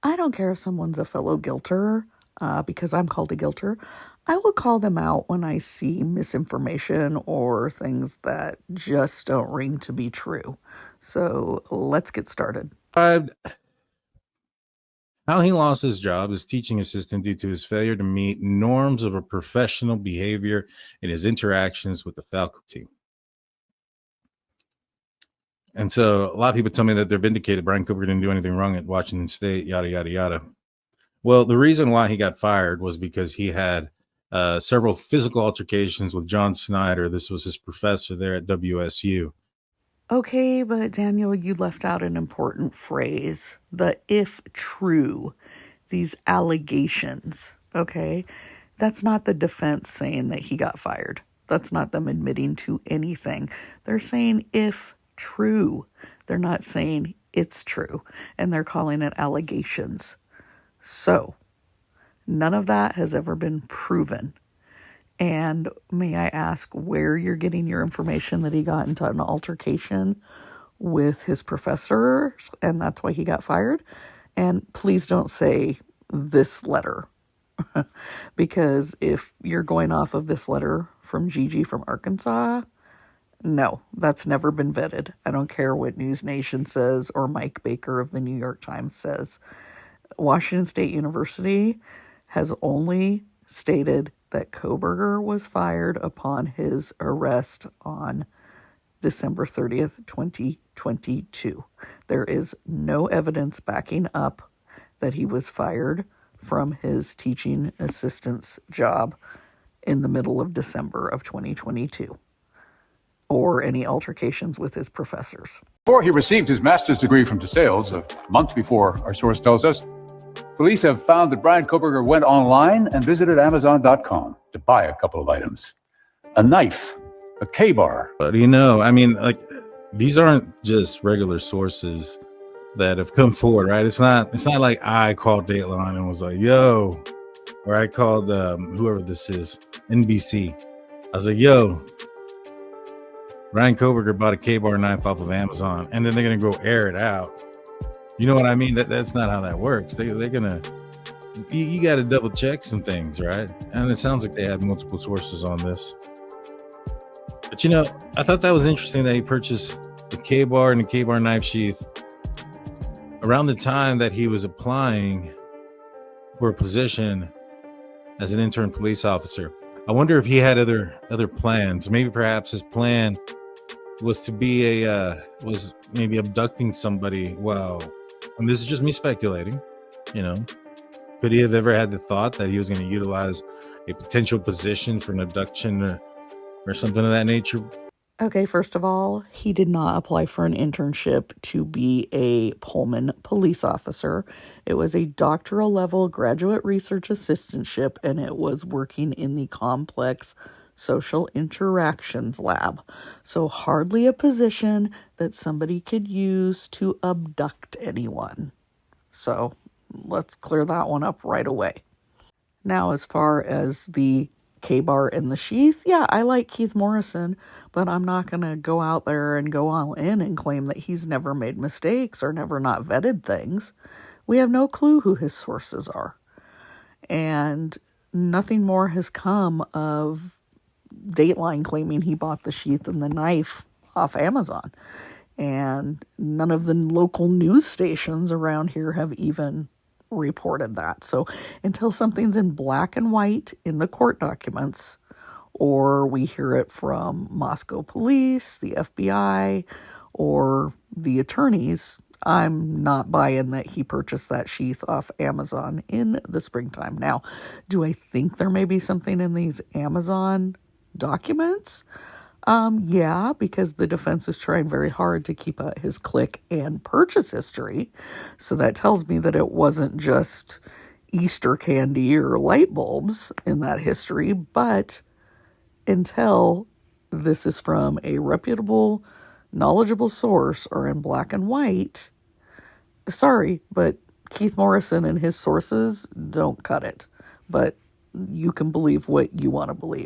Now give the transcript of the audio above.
I don't care if someone's a fellow guilter, because I'm called a guilter. I will call them out when I see misinformation or things that just don't ring to be true. So let's get started. How he lost his job as teaching assistant due to his failure to meet norms of a professional behavior in his interactions with the faculty. And so a lot of people tell me that they're vindicated. Brian Cooper didn't do anything wrong at Washington State, yada, yada, yada. Well, the reason why he got fired was because he had several physical altercations with John Snyder. This was his professor there at WSU. Okay, but Daniel, you left out an important phrase, the if true, these allegations, okay? That's not the defense saying that he got fired. That's not them admitting to anything. They're saying if true. They're not saying it's true, and they're calling it allegations. So, none of that has ever been proven. And may I ask where you're getting your information that he got into an altercation with his professor and that's why he got fired? And please don't say this letter. Because if you're going off of this letter from Gigi from Arkansas, no, that's never been vetted. I don't care what News Nation says or Mike Baker of the New York Times says. Washington State University has only stated that Kohberger was fired upon his arrest on December 30th, 2022. There is no evidence backing up that he was fired from his teaching assistant's job in the middle of December of 2022, or any altercations with his professors. Before he received his master's degree from DeSales, a month before, our source tells us, police have found that Brian Kohberger went online and visited Amazon.com to buy a couple of items. A knife, a K-bar. But I mean, like, these aren't just regular sources that have come forward, right? It's not like I called Dateline and was like, yo, or I called whoever this is, NBC. I was like, yo, Brian Kohberger bought a K-bar knife off of Amazon, and then they're going to go air it out. You know what I mean? That's not how that works. They're going to, you got to double check some things, right? And it sounds like they had multiple sources on this. But I thought that was interesting that he purchased the K-bar and the K-bar knife sheath around the time that he was applying for a position as an intern police officer. I wonder if he had other plans. Maybe perhaps his plan was to be was maybe abducting somebody. Well, and this is just me speculating, could he have ever had the thought that he was going to utilize a potential position for an abduction or something of that nature? Okay, first of all, he did not apply for an internship to be a Pullman police officer. It was a doctoral level graduate research assistantship, and it was working in the complex social interactions lab. So hardly a position that somebody could use to abduct anyone. So let's clear that one up right away. Now, as far as the K-bar and the sheath, yeah, I like Keith Morrison, but I'm not going to go out there and go all in and claim that he's never made mistakes or never not vetted things. We have no clue who his sources are. And nothing more has come of Dateline claiming he bought the sheath and the knife off Amazon. And none of the local news stations around here have even reported that. So until something's in black and white in the court documents, or we hear it from Moscow police, the FBI, or the attorneys, I'm not buying that he purchased that sheath off Amazon in the springtime. Now, do I think there may be something in these Amazon documents? Yeah, because the defense is trying very hard to keep his click and purchase history. So that tells me that it wasn't just Easter candy or light bulbs in that history, but until this is from a reputable, knowledgeable source or in black and white, sorry, but Keith Morrison and his sources don't cut it. But you can believe what you want to believe.